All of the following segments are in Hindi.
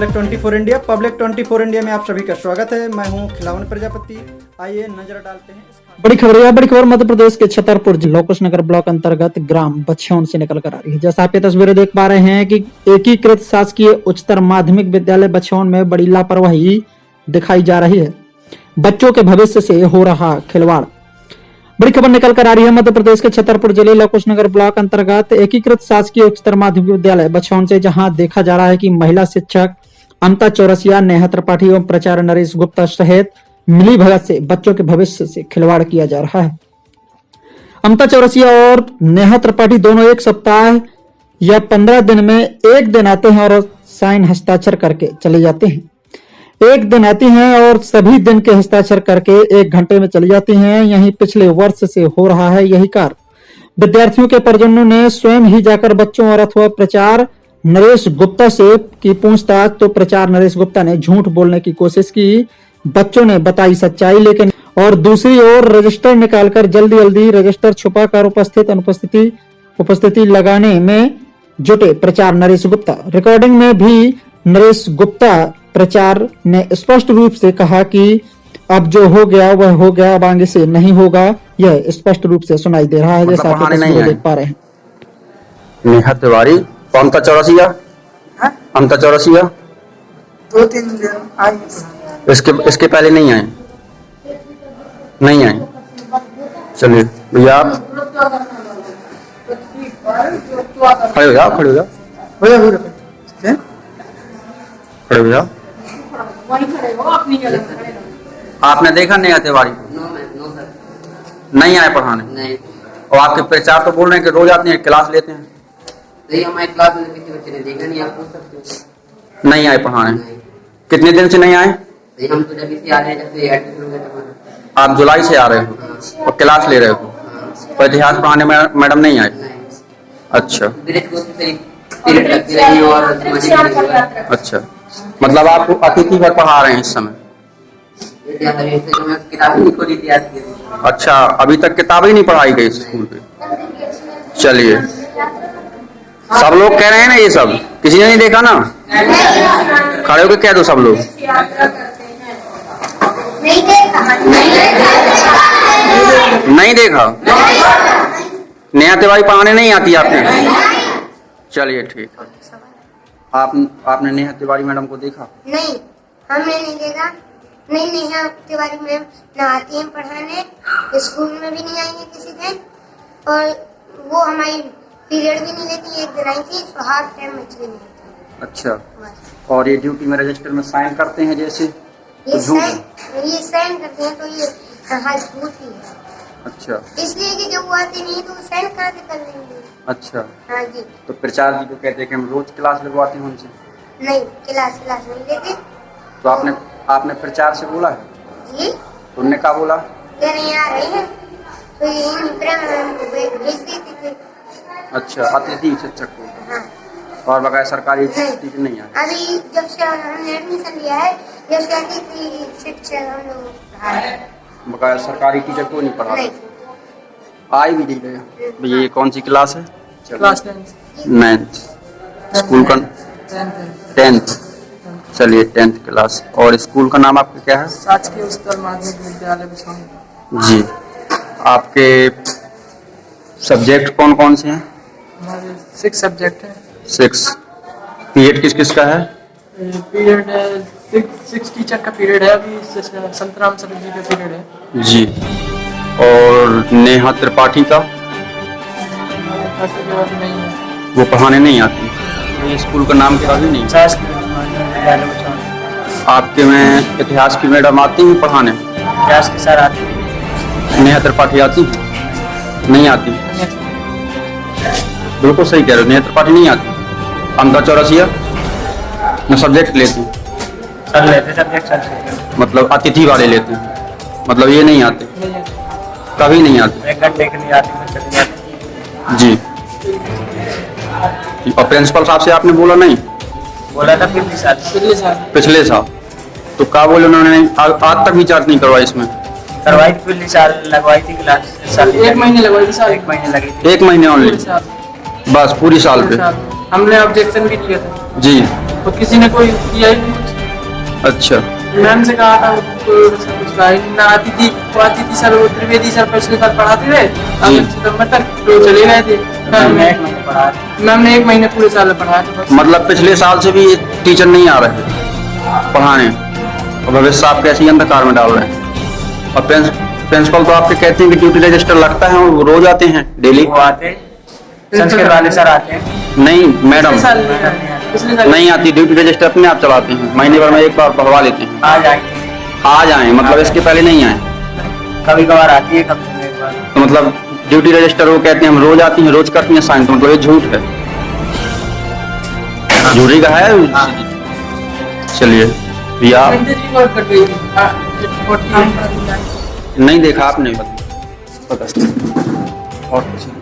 Public 24 India. पब्लिक 24 इंडिया में आप सभी का स्वागत है। मैं हूं खिलावन प्रजापति। आइए नजर डालते हैं बड़ी खबर मध्य प्रदेश के छतरपुर लोकेश नगर ब्लॉक अंतर्गत ग्राम बछौन से निकल कर आ रही है। जैसा आप ये तस्वीरें देख पा रहे हैं कि एकीकृत शासकीय उच्चतर माध्यमिक विद्यालय बछौन में बड़ी लापरवाही दिखाई जा रही है। बच्चों के भविष्य से हो रहा खिलवाड़। बड़ी खबर निकल कर आ रही है मध्य प्रदेश के छतरपुर जिले लोकेश नगर ब्लॉक अंतर्गत एकीकृत शासकीय उच्चतर माध्यमिक विद्यालय बछौन से, जहां देखा जा रहा है कि महिला शिक्षक अमता चौरसिया, नेहा त्रिपाठी एवं प्राचार्य नरेश गुप्ता सहित मिली भगत से बच्चों के भविष्य से खिलवाड़ किया जा रहा है। अमता चौरसिया और नेहा त्रिपाठी दोनों एक सप्ताह या 15 दिन में एक दिन आते हैं और साइन हस्ताक्षर करके चले जाते हैं। एक दिन आती हैं और सभी दिन के हस्ताक्षर करके 1 घंटे में चली जाती हैं। यही पिछले वर्ष से हो रहा है यही कार्य। विद्यार्थियों के परिजनों ने स्वयं ही जाकर बच्चों और अथवा प्राचार्य नरेश गुप्ता से की पूछताछ, तो प्राचार्य नरेश गुप्ता ने झूठ बोलने की कोशिश की। बच्चों ने बताई सच्चाई, लेकिन और दूसरी ओर रजिस्टर निकालकर जल्दी रजिस्टर छुपाकर उपस्थिति लगाने में जुटे प्राचार्य नरेश गुप्ता। रिकॉर्डिंग में भी नरेश गुप्ता प्राचार्य ने स्पष्ट रूप से कहा कि अब जो हो गया वह हो गया, अब आगे से नहीं होगा। यह स्पष्ट रूप से सुनाई दे रहा है, जैसा आप देख पा रहे हैं। नेहा तिवारी, अमता चौरसिया, अमता चौरसिया 2-3 दिन आई। इसके पहले नहीं आए। चलिए भैया आप खड़े हो जाओ, खड़े हो जाओ। आपने देखा नेहा तिवारी को? नहीं आए पढ़ाने? नहीं। और आपके प्राचार्य तो बोल रहे हैं कि रोज आते हैं, क्लास लेते हैं। नहीं, हमारी क्लास में किसी बच्चे ने देखा नहीं, आप पूछ सकते हो। नहीं आए पढ़ाने? कितने दिन से नहीं आए? नहीं, हम तो जब इसे आ रहे हैं, जब से एडमिशन हो गया था। आप जुलाई से आ रहे हो और क्लास ले रहे हो, तो इतिहास पढ़ाने में मैडम नहीं आए? अच्छा अच्छा, मतलब आप अतिथि पर पढ़ा रहे हैं इस समय? अच्छा, अभी तक किताबें नहीं पढ़ाई गई स्कूल पे। चलिए, सब लोग कह रहे हैं ना ये सब, किसी ने नहीं देखा ना? खड़े होकर कह दो सब लोग। नहीं देखा? नेहा तिवारी पढ़ाने नहीं आती आपने? चलिए ठीक है। आपने नेहा तिवारी मैडम को देखा? नहीं, हमने नहीं देखा। नहीं, नेहा तिवारी मैम ना आती हैं पढ़ाने, स्कूल में भी नहीं आई है किसी दिन, और वो हमारी पीरियड भी नहीं लेती। 1 दिन आई थी, हाफ टाइम में चली नहीं। अच्छा, और ये ड्यूटी में रजिस्टर में साइन करते हैं जैसे? ये साइन करते हैं तो ये झूठ ही है। अच्छा, इसलिए कि जब वो आते नहीं तो साइन कहाँ से कर लेंगे। अच्छा, हाँ जी। तो प्राचार्य जी को कहते हैं कि हम रोज क्लास लगवाते हैं उनसे? नहीं, क्लास नहीं लेते। तो आपने प्राचार्य से बोला है? जी। तो उनने क्या बोला? कह रहे आ रहे हैं, तो यही भेज देते थे। अच्छा, अतिथि शिक्षक को। हाँ। और बकाया सरकारी टीचर नहीं आए? अभी जब से हमने एडमिशन लिया है, जब से अतिथि शिक्षक हम लोग पढ़ा रहे हैं। बकाया सरकारी टीचर को नहीं पढ़ा? नहीं। आई भी नहीं गया। भैया ये कौन सी क्लास है? Class 9th। स्कूल का 10th। चलिए 10th क्लास। और स्कूल का नाम आपका क्या है? शासकीय उच्चतर माध्यमिक विद्यालय बछौन। जी। आपके सब्जेक्ट कौन कौन से हैं? हमारे 6 सब्जेक्ट हैं। 6। पीरियड किस किस का है? पीरियड 6 टीचर का पीरियड है। अभी संतराम सर जी का पीरियड है जी। और नेहा त्रिपाठी का? नहीं है, वो पढ़ाने नहीं आती। ये स्कूल का नाम क्या भी नहीं? शासकीय विद्यालय बछौन। आपके में इतिहास की मैडम आती हैं पढ़ाने? इतिहास के सर आते हैं। नेहा त्रिपाठी आती? नहीं आती। बिल्कुल सही कह रहे हो, नेहा त्रिपाठी नहीं आती। अमता चौरसिया न सब्जेक्ट लेती? सर लेते सब्जेक्ट। मतलब अतिथि वाले लेते हैं, मतलब ये नहीं आते? कभी नहीं आते? 1 घंटे के लिए आती चली जाती जी। और प्रिंसिपल साहब से आपने बोला नहीं? बोला था पिछले साल। तो क्या बोले उन्होंने? आज तक भी चार्ज नहीं करवाई इसमें? करवाई थी, पिछले साल लगवाई थी क्लास। 1 महीने लगवाई थी सर। 1 महीने लगी थी। 1 महीने ऑनली? बस पूरी साल पे? हमने ऑब्जेक्शन भी किया था। जी। और किसी ने कोई किया ही नहीं कुछ। अच्छा मैम से कहा था कोई वैसा कुछ कहा ही नहीं। ना आती थी, वो आती थी सर, वो त्रिवेदी सर पिछले साल पढ़ाते थे अगस्त सितंबर तक, तो चले गए थे। मैम ने 1 महीने पूरे साल में पढ़ाया था बस। मतलब पिछले साल से भी ये टीचर नहीं आ रहे पढ़ाने, और भविष्य आप कैसे अंधकार में डाल रहे हैं। और प्रिंसिपल तो आपके कहते हैं कि ड्यूटी रजिस्टर लगता है, वो रोज आते हैं डेली। वो आते हैं, संस्कृत वाले सर आते हैं। नहीं मैडम पिछले साल नहीं आया, पिछले साल नहीं आती, ड्यूटी रजिस्टर अपने आप चलाते हैं, महीने भर में एक बार भरवा लेते हैं। आ जाएंगे, आ जाए मतलब इसके पहले नहीं आए, कभी कभार आती है, कभी में एक बार। तो मतलब ड्यूटी रजिस्टर वो कहते हैं हम रोज आती हैं, रोज करती हैं साइन, तो मतलब ये झूठ है, झूठी का है। चलिए भैया रिकॉर्ड कर रही थी। नहीं देखा आपने पता और कुछ नहीं।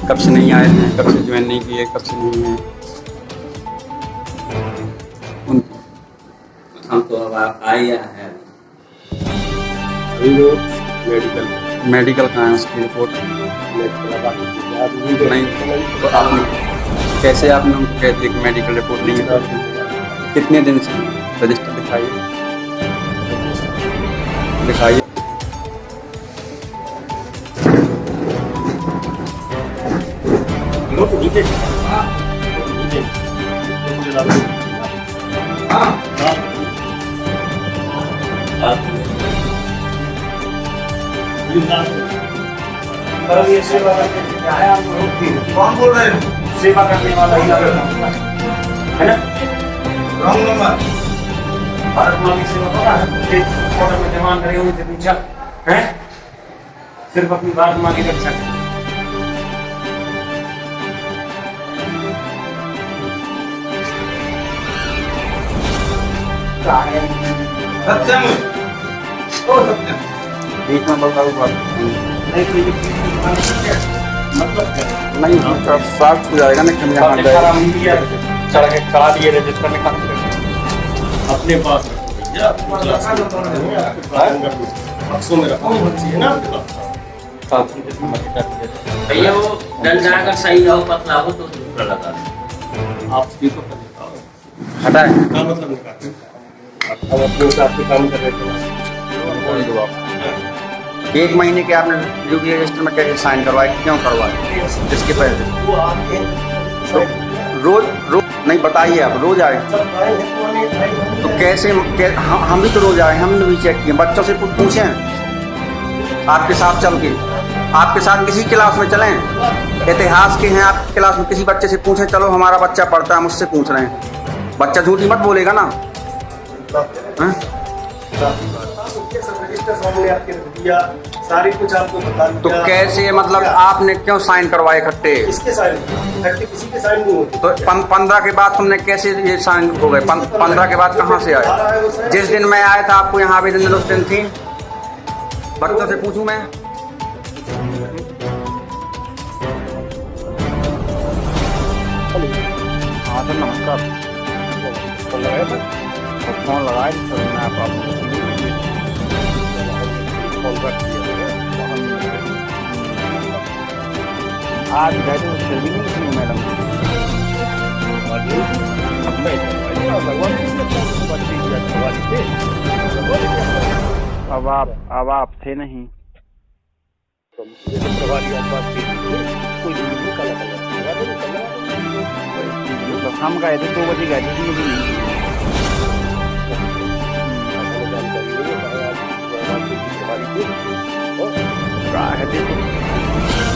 कब से नहीं आए हैं, कब से ज्वाइन नहीं किए, कब से नहीं है हम तो अब आया है अभी वो मेडिकल का है, उसकी रिपोर्ट नहीं। तो आपने कैसे आपने उनको कह दिया कि मेडिकल रिपोर्ट नहीं है? कितने दिन से रजिस्टर दिखाइए दिखाइए। कौन बोल रहे हैं? सेवा करने वाला ही है ना? Wrong number. भारत माँ की सेवा पता है? ऑर्डर में जमान करे हुए थे पूछा है, सिर्फ अपनी भारत माँ की रक्षा कर। सत्यम ओ सत्यम बीच में बोलता हूँ नहीं तो ये मतलब क्या? नहीं साफ हो जाएगा ना कि यहाँ खराब नहीं किया, सड़क करा दिए रजिस्टर में काम कर अपने पास रखो भैया, आपके पास बक्सों में रखो, है ना आपके पास। भैया वो डंडा अगर सही हो पतला हो तो दूसरा लगा दो। आप स्पीकर पर निकालो, हटाए क्या मतलब निकालते हैं? अब अपने हिसाब से काम कर रहे थे। 1 महीने के आपने ड्यूटी रजिस्टर में कैसे साइन करवाए, क्यों करवाए? इसके पहले वो आपके रोज रोज नहीं बताइए, आप रोज आए तो कैसे हम भी तो रोज आए, हमने भी चेक किए, बच्चों से कुछ पूछें आपके साथ चल के, आपके साथ किसी क्लास में चलें, इतिहास के हैं आपकी क्लास में, किसी बच्चे से पूछें चलो हमारा बच्चा पढ़ता है, मुझसे पूछ रहे हैं, बच्चा झूठी मत बोलेगा ना। रजिस्टर सामने आपके रख दिया, सारी कुछ आपको बता दिया। तो कैसे मतलब आपने क्यों साइन करवाए इकट्ठे? किसके साइन? इकट्ठे किसी के साइन नहीं होते। तो 15 के बाद तुमने कैसे ये साइन हो गए? 15 के बाद कहाँ से आए? जिस दिन मैं आया था आपको यहाँ आवेदन उस दिन थी, बच्चों से पूछूं मैं? हाँ सर नमस्कार। फोन लगाया था? फोन लगाया सर, मैं आपको कॉल कर आज गए थे फिर भी नहीं थी मैडम। अब आप थे नहीं तो हम गए थे 2 बजे गए थे, मुझे नहीं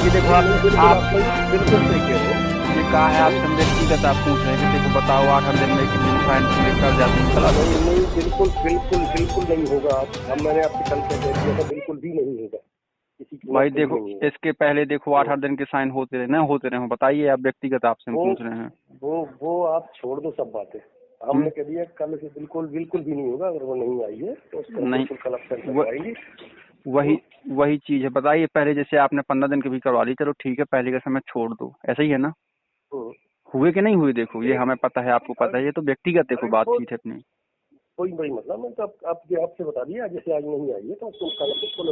ये देखो आप बिल्कुल सही कह रहे हो, ये कहा है आप व्यक्तिगत आप पूछ रहे हैं कि देखो बताओ 8 दिन में कितनी फाइन कर जाते हैं, चला नहीं बिल्कुल बिल्कुल बिल्कुल नहीं होगा। अब मैंने आपसे कल कह दिया था, बिल्कुल भी नहीं होगा भाई। देखो इसके पहले देखो 8 दिन के साइन होते रहे, न होते रहे, बताइए आप व्यक्तिगत आपसे पूछ रहे हैं। वो आप छोड़ दो सब बातें, हमने कह दिया कल से बिल्कुल बिल्कुल भी नहीं होगा। अगर वो नहीं आई है तो उसको नहीं कलेक्शन करवाएंगे। वही चीज है, बताइए पहले जैसे आपने 15 दिन की भी करवा ली, चलो ठीक है पहले का समय छोड़ दो, ऐसा ही है ना? हुए कि नहीं हुए देखो, ये हमें पता है, आपको पता है, ये तो व्यक्तिगत देखो बातचीत है अपनी। कोई बड़ी मतलब मैं तो आपसे बता दिया, जैसे आज नहीं आई है तो उसको कलेक्शन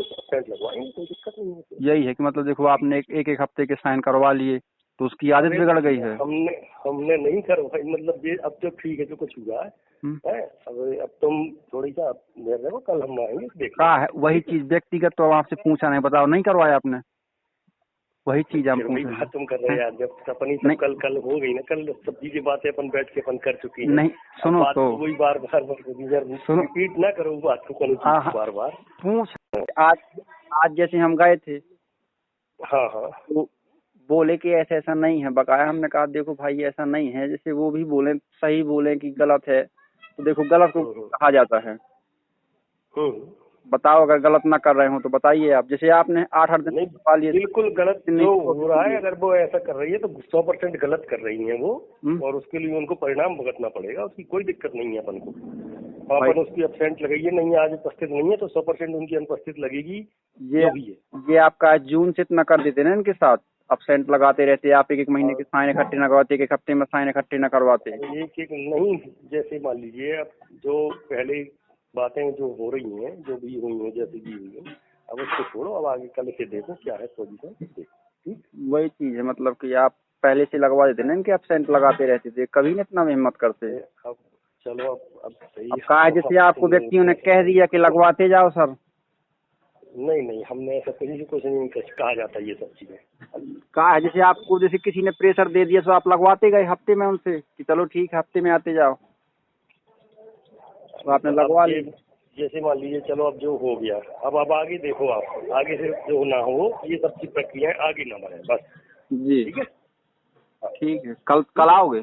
लगवाएंगे, कोई दिक्कत नहीं है। यही है कि मतलब देखो आपने एक हफ्ते के साइन करवा लिए, तो उसकी आदत बिगड़ गई है। हमने नहीं करवाई, मतलब ये अब तो ठीक है जो कुछ हुआ है। अब तुम थोड़ी सा देखो, कल हम आएंगे देखो। कहा है वही चीज व्यक्तिगत, तो आपसे पूछा नहीं, बताओ नहीं करवाया आपने, वही चीज हम पूछ रहे हैं। तुम कर रहे हैं यार, जब अपनी सब कल हो गई ना, कल सब चीजें बातें अपन बैठ के अपन कर चुकी हैं। नहीं सुनो तो वही बार रिपीट ना करो बात को, बार बार पूछ। आज जैसे हम गए थे, हाँ तो बोले कि ऐसा नहीं है, बकाया हमने कहा देखो भाई ऐसा नहीं है, जैसे वो भी बोले सही बोले कि गलत है, तो देखो गलत को कहा जाता है। बताओ अगर गलत ना कर रहे हो तो बताइए आप। जैसे आपने 8 दिन पा लिए, बिल्कुल गलत जो हो रहा है, अगर वो ऐसा कर रही है तो 100% गलत कर रही है वो, और उसके लिए उनको परिणाम भुगतना पड़ेगा, उसकी कोई दिक्कत नहीं है अपन को। अपन उसकी एब्सेंट लगाइए, नहीं आज उपस्थित नहीं है तो 100% उनकी अनुपस्थित लगेगी। ये आपका जून से इतना कर देते ना इनके साथ, एब्सेंट लगाते रहते, आप एक महीने के साइन इकट्ठे न करवाते, एक हफ्ते में साइन इकट्ठे न करवाते। एक नहीं, जैसे मान लीजिए अब जो पहले बातें जो हो रही हैं, जो भी हुई हैं, जैसे भी हुई हैं, अब उसको छोड़ो, अब आगे कल से देखो क्या है पोजीशन। ठीक, वही चीज है, मतलब कि आप पहले से लगवा देते ना, इनके एब्सेंट लगाते रहते थे, कभी नहीं इतना हिम्मत करते। अब चलो अब सही कहा जैसे आपको व्यक्तियों ने कह दिया कि लगवाते जाओ सर। नहीं, हमने ऐसा कुछ नहीं कहा जाता, ये सब चीजें कहा है जैसे आपको, जैसे किसी ने प्रेशर दे दिया तो आप लगवाते गए हफ्ते में उनसे कि चलो ठीक है हफ्ते में आते जाओ, तो आपने लगवा लिया। जैसे मान लीजिए चलो अब जो हो गया, अब आगे देखो, आप आगे से जो ना हो, ये सब की प्रक्रिया आगे ना बढ़े बस। जी ठीक है, कल आओगे?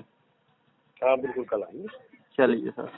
हाँ बिल्कुल कल आएंगे। चलिए सर।